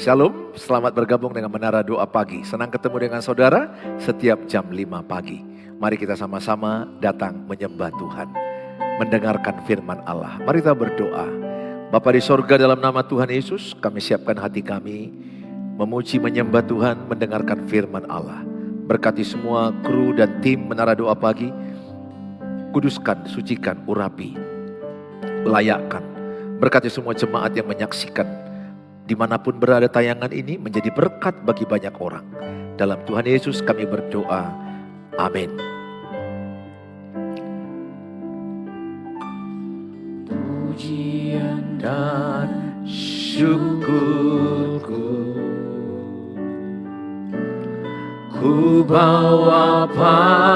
Shalom, selamat bergabung dengan Menara Doa Pagi. Senang ketemu dengan saudara setiap jam 5 pagi. Mari kita sama-sama datang menyembah Tuhan, mendengarkan firman Allah. Mari kita berdoa. Bapa di sorga, dalam nama Tuhan Yesus, kami siapkan hati kami memuji, menyembah Tuhan, mendengarkan firman Allah. Berkati semua kru dan tim Menara Doa Pagi. Kuduskan, sucikan, urapi, layakkan. Berkati semua jemaat yang menyaksikan dimanapun berada tayangan ini, menjadi berkat bagi banyak orang. Dalam Tuhan Yesus kami berdoa. Amin. Pujian dan syukurku ku bawa padamu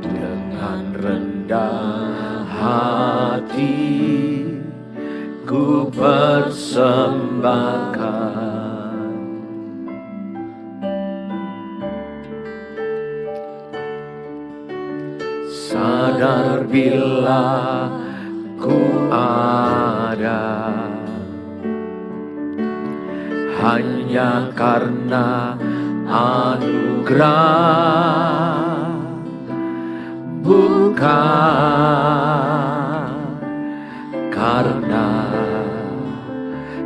dengan rendah hati, ku persembahkan. Sadar bila ku ada hanya karena anugerah, bukan karena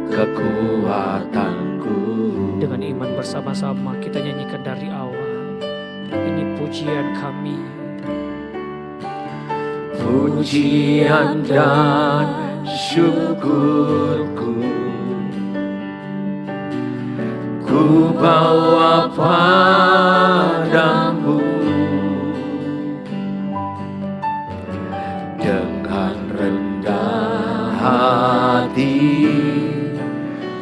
kekuatanku. Dengan iman bersama-sama kita nyanyikan dari awal. Ini pujian kami. Pujian dan syukurku ku bawa padamu dengan rendah hati,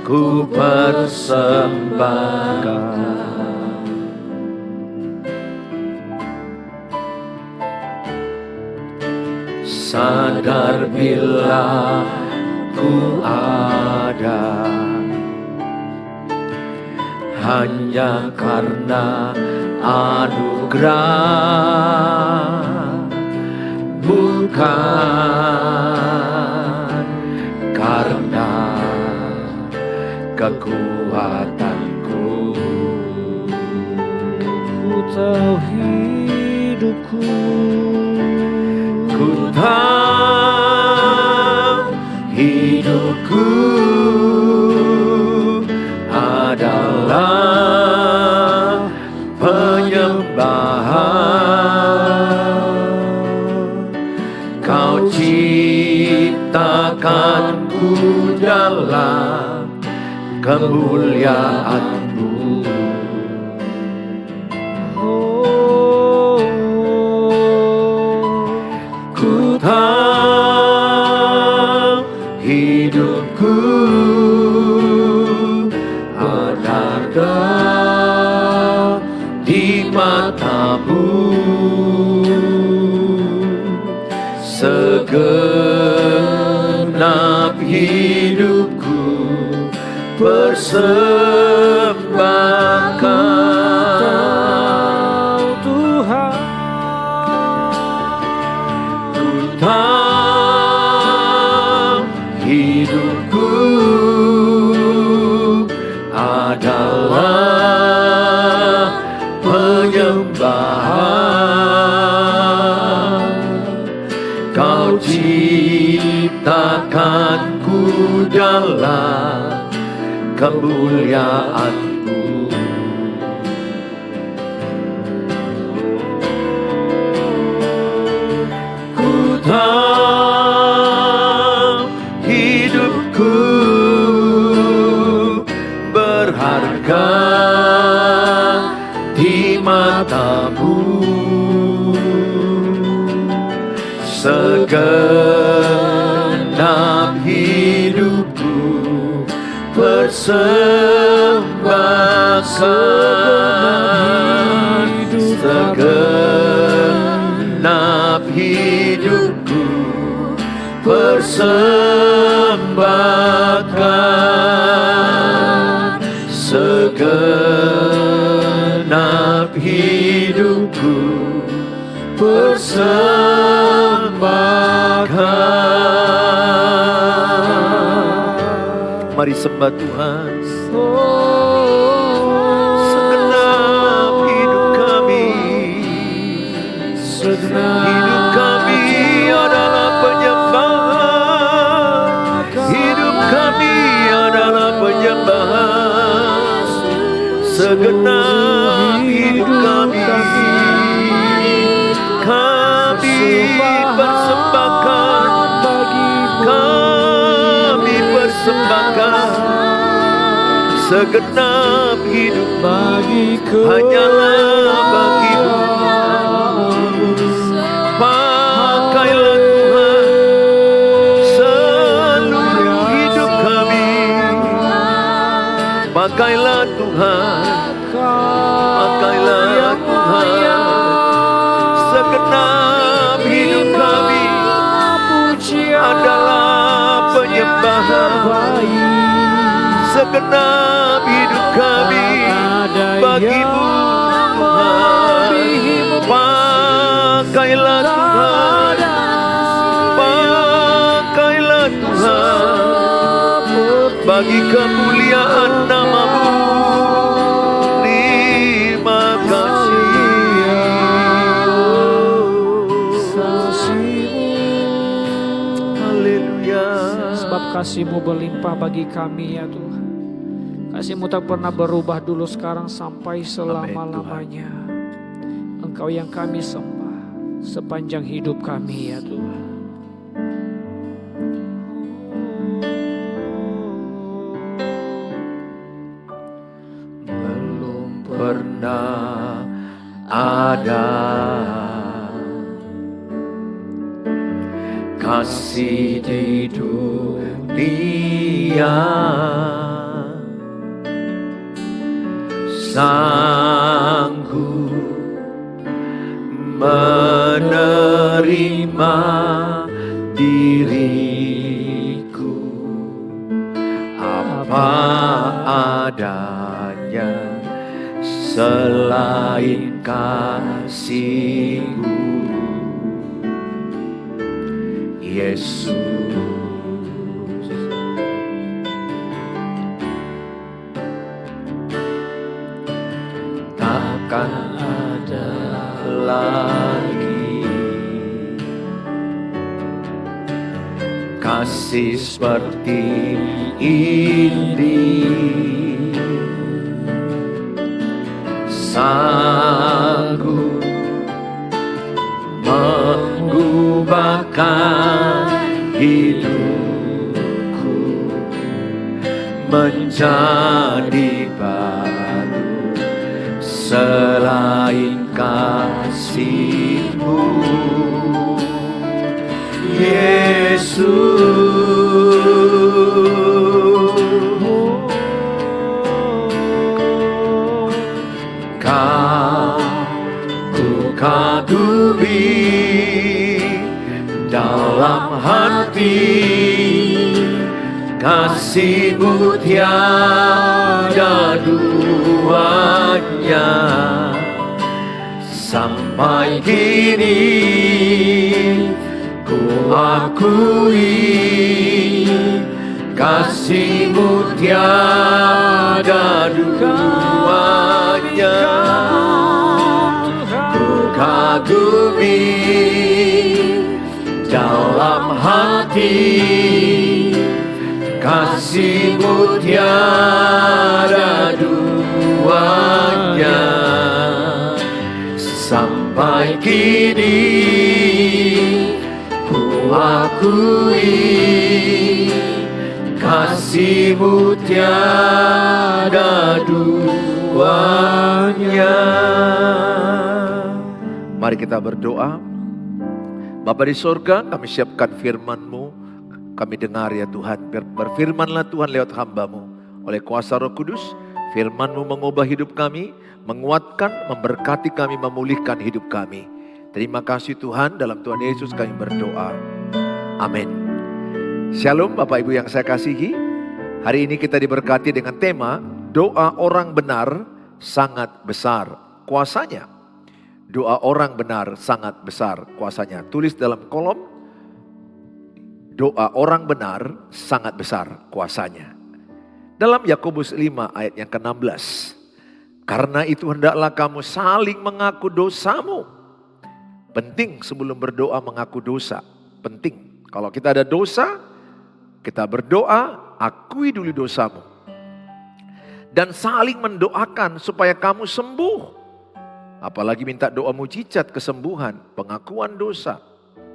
ku persembahkan. Sadar bila ku ada hanya karena anugerah, bukan karena kekuatanku. Ku tahu hidupku, ku tahu hidupku adalah penyembahan. Kau ciptakanku dalam kemuliaan-Mu. Ku tahu hidupku adalah di mata-Mu. Segenap hidupku persembahkan. Tuhan, ku tahu hidupku adalah penyembahan. Kau ciptakanku dalam kemuliaan-Mu. Ku tahu hidupku berharga di mata-Mu. Segenap hidupku persembahkan. Segenap hidupku persembahkan. Segenap hidupku persembahkan. sembah Tuhan. Segenap hidup kami, hidup kami adalah penyembahan. Hidup kami adalah penyembahan. Segenap hidup kami, kami persembahkan, kami persembahkan. Segenap hidup hanyalah bagimu. Pakailah Tuhan seluruh hidup kami. Pakailah Tuhan, pakailah Tuhan. Segenap hidup kami adalah penyembahan. Segenap hidup kami bagimu Tuhan. Pakailah Tuhan, pakailah Tuhan, bagi kemuliaan nama-Mu. Terima kasih. Haleluya. Sebab kasih-Mu berlimpah bagi kami ya Tuhan. Kasih-Mu tak pernah berubah dulu, sekarang sampai selama-lamanya. Engkau yang kami sembah sepanjang hidup kami ya Tuhan. Belum pernah ada kasih di dunia sanggup menerima diriku apa adanya selain kasih-Mu, Yesus. Takkan ada lagi kasih seperti ini, sanggup mengubahkan hidupku menjadi baru selain kasih-Mu, Yesus. Kau ku kagumi dalam hati, kasih-Mu tiada duanya. Sampai kini ku akui kasih-Mu tiada duanya. Ku kagumi dalam hati, kasih-Mu tiada duanya. Sampai kini ku akui kasih-Mu tiada duanya. Mari kita berdoa. Bapa di sorga, kami siapkan firman-Mu, kami dengar ya Tuhan. Berfirmanlah Tuhan lewat hamba-Mu. Oleh kuasa Roh Kudus, firman-Mu mengubah hidup kami, menguatkan, memberkati kami, memulihkan hidup kami. Terima kasih Tuhan, dalam Tuhan Yesus kami berdoa. Amin. Shalom Bapak Ibu yang saya kasihi. Hari ini kita diberkati dengan tema doa orang benar sangat besar kuasanya. Doa orang benar sangat besar kuasanya. Tulis dalam kolom, doa orang benar sangat besar kuasanya. Dalam Yakobus 5 ayat yang ke-16. Karena itu hendaklah kamu saling mengaku dosamu. Penting sebelum berdoa mengaku dosa. Penting. Kalau kita ada dosa, kita berdoa, akui dulu dosamu. Dan saling mendoakan supaya kamu sembuh. Apalagi minta doa mujizat kesembuhan, pengakuan dosa.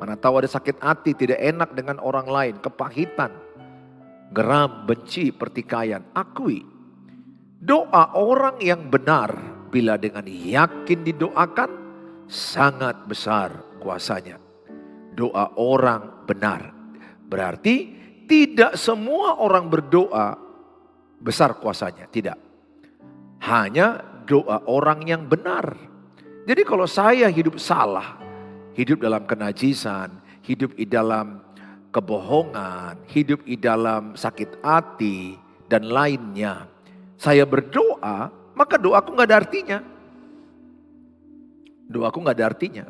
Mana tahu ada sakit hati, tidak enak dengan orang lain, kepahitan, geram, benci, pertikaian. Akui. Doa orang yang benar bila dengan yakin didoakan sangat besar kuasanya. Doa orang benar. Berarti tidak semua orang berdoa besar kuasanya. Tidak. Hanya doa orang yang benar. Jadi kalau saya hidup salah, hidup dalam kenajisan, hidup di dalam kebohongan, hidup di dalam sakit hati dan lainnya, saya berdoa, maka doaku gak ada artinya. Doaku gak ada artinya.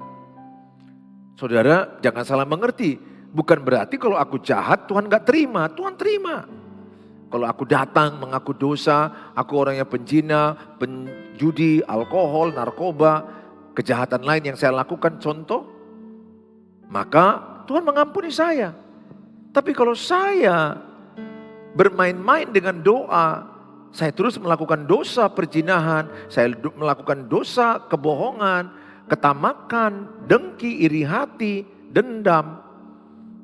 Saudara jangan salah mengerti. Bukan berarti kalau aku jahat Tuhan gak terima. Tuhan terima. Kalau aku datang mengaku dosa, aku orang yang penjina, penjudi, alkohol, narkoba, kejahatan lain yang saya lakukan contoh, maka Tuhan mengampuni saya. Tapi kalau saya bermain-main dengan doa, saya terus melakukan dosa perzinahan, saya melakukan dosa kebohongan, ketamakan, dengki, iri hati, dendam.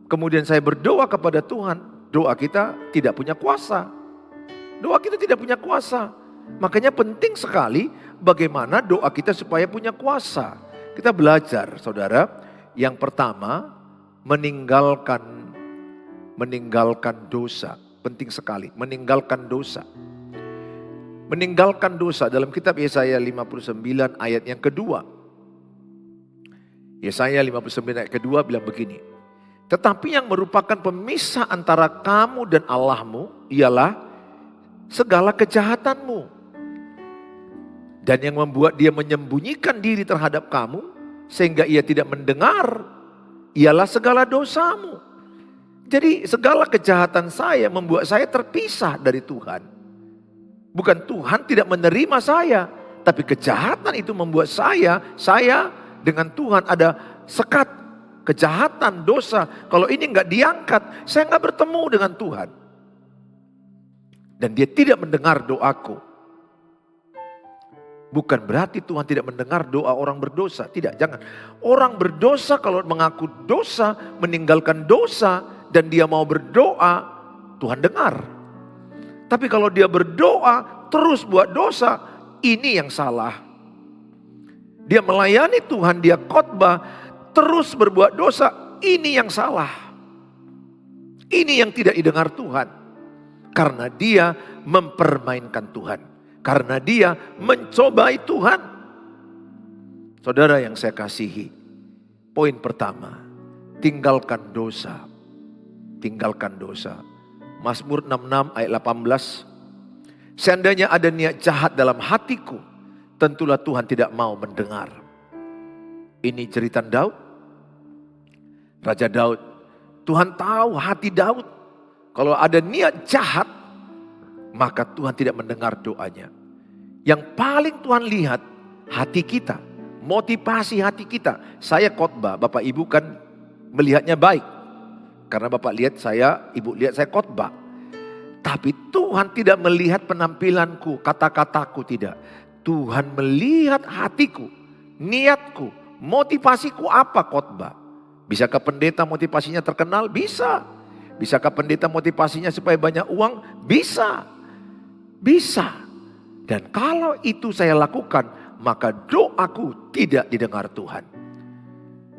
Kemudian saya berdoa kepada Tuhan, doa kita tidak punya kuasa. Doa kita tidak punya kuasa. Makanya penting sekali bagaimana doa kita supaya punya kuasa. Kita belajar, saudara, yang pertama meninggalkan dosa. Penting sekali, meninggalkan dosa. Meninggalkan dosa dalam kitab Yesaya 59 ayat yang kedua. Yesaya 59 ayat kedua bilang begini. Tetapi yang merupakan pemisah antara kamu dan Allahmu ialah segala kejahatanmu. Dan yang membuat dia menyembunyikan diri terhadap kamu sehingga ia tidak mendengar ialah segala dosamu. Jadi segala kejahatan saya membuat saya terpisah dari Tuhan. Bukan Tuhan tidak menerima saya, tapi kejahatan itu membuat saya dengan Tuhan ada sekat, kejahatan, dosa. Kalau ini enggak diangkat, saya enggak bertemu dengan Tuhan. Dan dia tidak mendengar doaku. Bukan berarti Tuhan tidak mendengar doa orang berdosa, tidak, jangan. Orang berdosa kalau mengaku dosa, meninggalkan dosa, dan dia mau berdoa, Tuhan dengar. Tapi kalau dia berdoa terus buat dosa, ini yang salah. Dia melayani Tuhan, dia khotbah, terus berbuat dosa, ini yang salah. Ini yang tidak didengar Tuhan. Karena dia mempermainkan Tuhan. Karena dia mencobai Tuhan. Saudara yang saya kasihi, poin pertama, tinggalkan dosa. Tinggalkan dosa. Mazmur 66 ayat 18. Seandainya ada niat jahat dalam hatiku, tentulah Tuhan tidak mau mendengar. Ini cerita Daud. Raja Daud. Tuhan tahu hati Daud. Kalau ada niat jahat, maka Tuhan tidak mendengar doanya. Yang paling Tuhan lihat hati kita. Motivasi hati kita. Saya khotbah, Bapak Ibu kan melihatnya baik. Karena Bapak lihat saya, Ibu lihat saya khotbah. Tapi Tuhan tidak melihat penampilanku, kata-kataku tidak. Tuhan melihat hatiku, niatku, motivasiku apa khotbah. Bisakah pendeta motivasinya terkenal? Bisa. Bisakah pendeta motivasinya supaya banyak uang? Bisa. Bisa. Dan kalau itu saya lakukan, maka doaku tidak didengar Tuhan.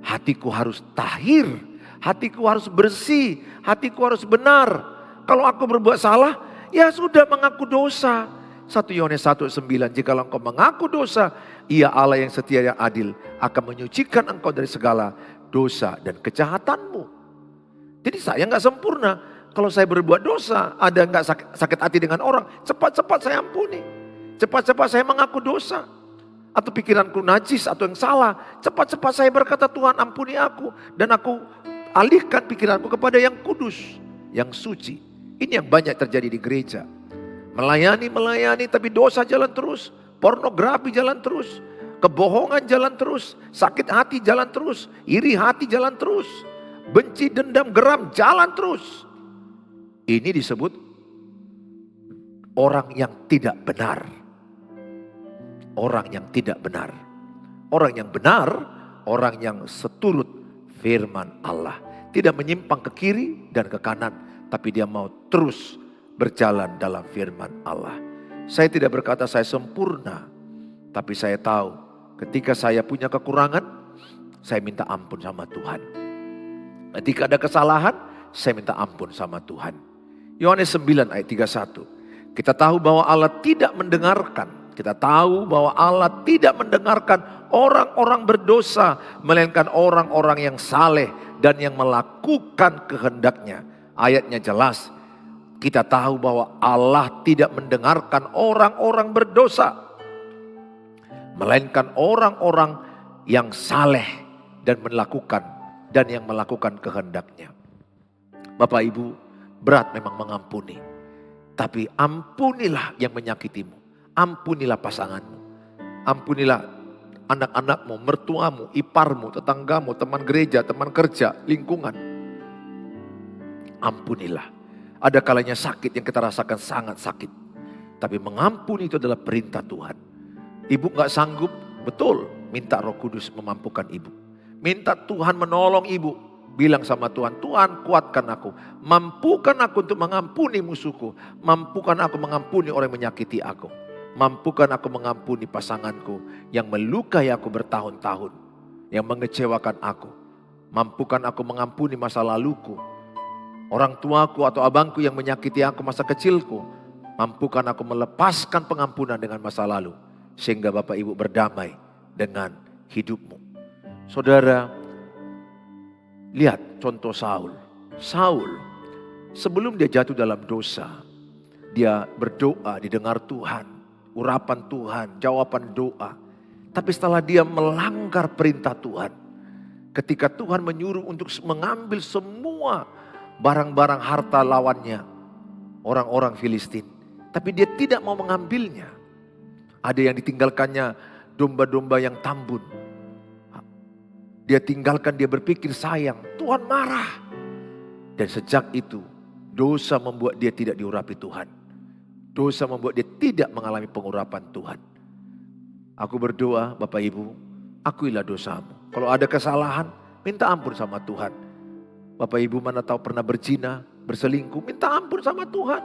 Hatiku harus tahir. Hatiku harus bersih, hatiku harus benar. Kalau aku berbuat salah, ya sudah mengaku dosa. 1 Yohanes 1:9, jikalau engkau mengaku dosa, Ia Allah yang setia yang adil akan menyucikan engkau dari segala dosa dan kejahatanmu. Jadi saya nggak sempurna. Kalau saya berbuat dosa, ada nggak sakit hati dengan orang, cepat-cepat saya ampuni. Cepat-cepat saya mengaku dosa. Atau pikiranku najis atau yang salah, cepat-cepat saya berkata Tuhan ampuni aku. Dan aku alihkan pikiranku kepada yang kudus, yang suci. Ini yang banyak terjadi di gereja. Melayani tapi dosa jalan terus. Pornografi jalan terus. Kebohongan jalan terus. Sakit hati jalan terus. Iri hati jalan terus. Benci, dendam, geram jalan terus. Ini disebut orang yang tidak benar. Orang yang tidak benar. Orang yang benar, orang yang seturut firman Allah. Tidak menyimpang ke kiri dan ke kanan, tapi dia mau terus berjalan dalam firman Allah. Saya tidak berkata saya sempurna, tapi saya tahu ketika saya punya kekurangan, saya minta ampun sama Tuhan. Ketika ada kesalahan, saya minta ampun sama Tuhan. Yohanes 9 ayat 31. Kita tahu bahwa Allah tidak mendengarkan. Kita tahu bahwa Allah tidak mendengarkan orang-orang berdosa, melainkan orang-orang yang saleh dan yang melakukan kehendaknya. Ayatnya jelas. Kita tahu bahwa Allah tidak mendengarkan orang-orang berdosa, melainkan orang-orang yang saleh dan yang melakukan kehendaknya. Bapak Ibu, berat memang mengampuni. Tapi ampunilah yang menyakitimu. Ampunilah pasanganmu. Ampunilah anak-anakmu, mertuamu, iparmu, tetanggamu, teman gereja, teman kerja, lingkungan. Ampunilah. Ada kalanya sakit yang kita rasakan sangat sakit. Tapi mengampuni itu adalah perintah Tuhan. Ibu gak sanggup, betul. Minta Roh Kudus memampukan ibu. Minta Tuhan menolong ibu. Bilang sama Tuhan, Tuhan kuatkan aku. Mampukan aku untuk mengampuni musuhku. Mampukan aku mengampuni orang yang menyakiti aku. Mampukan aku mengampuni pasanganku yang melukai aku bertahun-tahun. Yang mengecewakan aku. Mampukan aku mengampuni masa laluku. Orang tuaku atau abangku yang menyakiti aku masa kecilku. Mampukan aku melepaskan pengampunan dengan masa lalu. Sehingga Bapak Ibu berdamai dengan hidupmu. Saudara, lihat contoh Saul. Saul sebelum dia jatuh dalam dosa. Dia berdoa, didengar Tuhan. Urapan Tuhan, jawaban doa. Tapi setelah dia melanggar perintah Tuhan. Ketika Tuhan menyuruh untuk mengambil semua barang-barang harta lawannya, orang-orang Filistin. Tapi dia tidak mau mengambilnya. Ada yang ditinggalkannya domba-domba yang tambun. Dia tinggalkan, dia berpikir sayang. Tuhan marah. Dan sejak itu dosa membuat dia tidak diurapi Tuhan. Dosa membuat dia tidak mengalami pengurapan Tuhan. Aku berdoa, Bapak Ibu, akuilah dosamu. Kalau ada kesalahan, minta ampun sama Tuhan. Bapak Ibu mana tahu pernah berzina, berselingkuh, minta ampun sama Tuhan.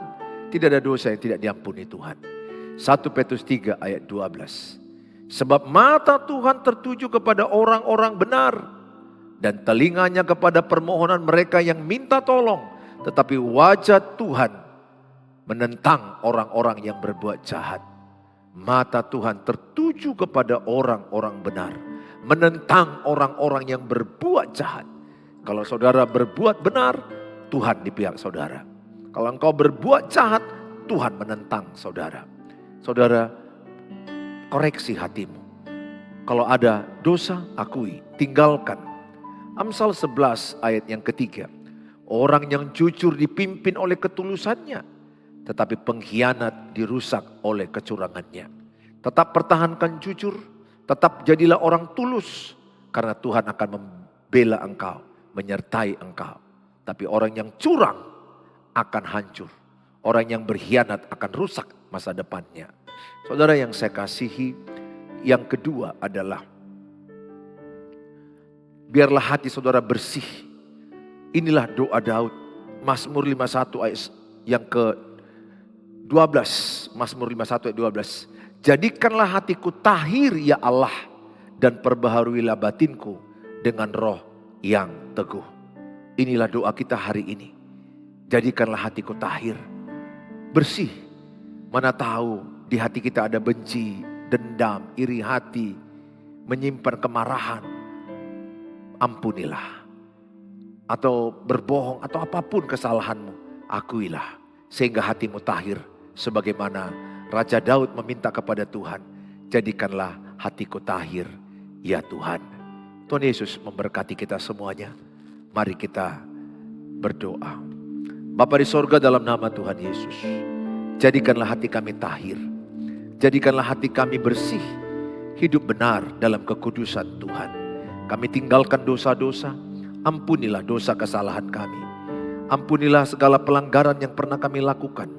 Tidak ada dosa yang tidak diampuni Tuhan. 1 Petrus 3 ayat 12. Sebab mata Tuhan tertuju kepada orang-orang benar. Dan telinganya kepada permohonan mereka yang minta tolong. Tetapi wajah Tuhan menentang orang-orang yang berbuat jahat. Mata Tuhan tertuju kepada orang-orang benar. Menentang orang-orang yang berbuat jahat. Kalau saudara berbuat benar, Tuhan di pihak saudara. Kalau engkau berbuat jahat, Tuhan menentang saudara. Saudara, koreksi hatimu. Kalau ada dosa, akui, tinggalkan. Amsal 11 ayat yang ketiga. Orang yang jujur dipimpin oleh ketulusannya, tetapi pengkhianat dirusak oleh kecurangannya. Tetap pertahankan jujur, tetap jadilah orang tulus. Karena Tuhan akan membela engkau, menyertai engkau. Tapi orang yang curang akan hancur. Orang yang berkhianat akan rusak masa depannya. Saudara yang saya kasihi, yang kedua adalah biarlah hati saudara bersih. Inilah doa Daud, Mazmur 51 ayat yang ke-12, Mazmur 51 ayat 12. Jadikanlah hatiku tahir ya Allah, dan perbaharuilah batinku dengan roh yang teguh. Inilah doa kita hari ini. Jadikanlah hatiku tahir, bersih. Mana tahu di hati kita ada benci, dendam, iri hati, menyimpan kemarahan. Ampunilah. Atau berbohong atau apapun kesalahanmu, akuilah. Sehingga hatimu tahir. Sebagaimana Raja Daud meminta kepada Tuhan, jadikanlah hatiku tahir ya Tuhan. Tuhan Yesus memberkati kita semuanya. Mari kita berdoa. Bapa di sorga, dalam nama Tuhan Yesus, Jadikanlah hati kami tahir. Jadikanlah hati kami bersih. Hidup benar dalam kekudusan Tuhan. Kami tinggalkan dosa-dosa. Ampunilah dosa kesalahan kami. Ampunilah segala pelanggaran yang pernah kami lakukan.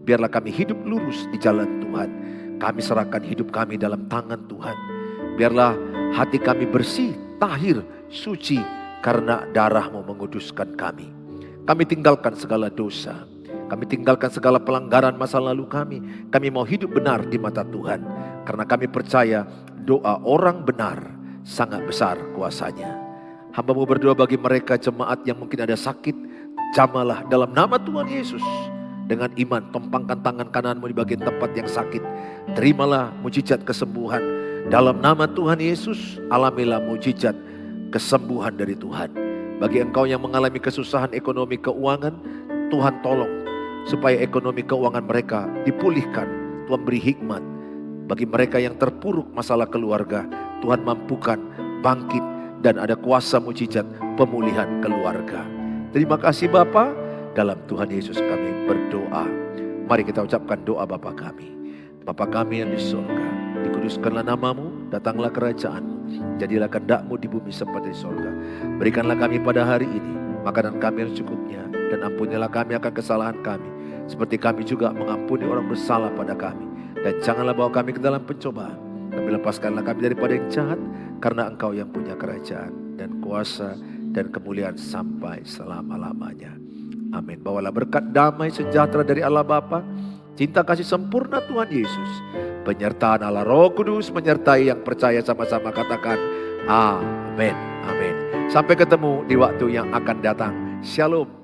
Biarlah kami hidup lurus di jalan Tuhan. Kami serahkan hidup kami dalam tangan Tuhan. Biarlah hati kami bersih, tahir, suci, karena darah-Mu menguduskan kami. Kami tinggalkan segala dosa. Kami tinggalkan segala pelanggaran masa lalu kami. Kami mau hidup benar di mata Tuhan. Karena kami percaya doa orang benar sangat besar kuasanya. Hamba-Mu berdoa bagi mereka jemaat yang mungkin ada sakit. Jamalah dalam nama Tuhan Yesus. Dengan iman, tompangkan tangan kananmu di bagian tempat yang sakit. Terimalah mujizat kesembuhan. Dalam nama Tuhan Yesus, alamilah mujizat kesembuhan dari Tuhan. Bagi engkau yang mengalami kesusahan ekonomi keuangan, Tuhan tolong supaya ekonomi keuangan mereka dipulihkan. Tuhan beri hikmat. Bagi mereka yang terpuruk masalah keluarga, Tuhan mampukan bangkit dan ada kuasa mujizat pemulihan keluarga. Terima kasih Bapa. Dalam Tuhan Yesus kami berdoa. Mari kita ucapkan doa Bapa kami. Bapa kami yang di surga, dikuduskanlah nama-Mu, datanglah kerajaan-Mu, jadilah kehendak-Mu di bumi seperti di surga. Berikanlah kami pada hari ini makanan kami yang cukupnya, dan ampunilah kami akan kesalahan kami, seperti kami juga mengampuni orang bersalah pada kami. Dan janganlah bawa kami ke dalam pencobaan, tapi lepaskanlah kami daripada yang jahat, karena Engkau yang punya kerajaan dan kuasa dan kemuliaan sampai selama-lamanya. Amin. Bawalah berkat damai sejahtera dari Allah Bapa, cinta kasih sempurna Tuhan Yesus, penyertaan Allah Roh Kudus menyertai yang percaya, sama-sama katakan amin. Amin. Sampai ketemu di waktu yang akan datang. Shalom.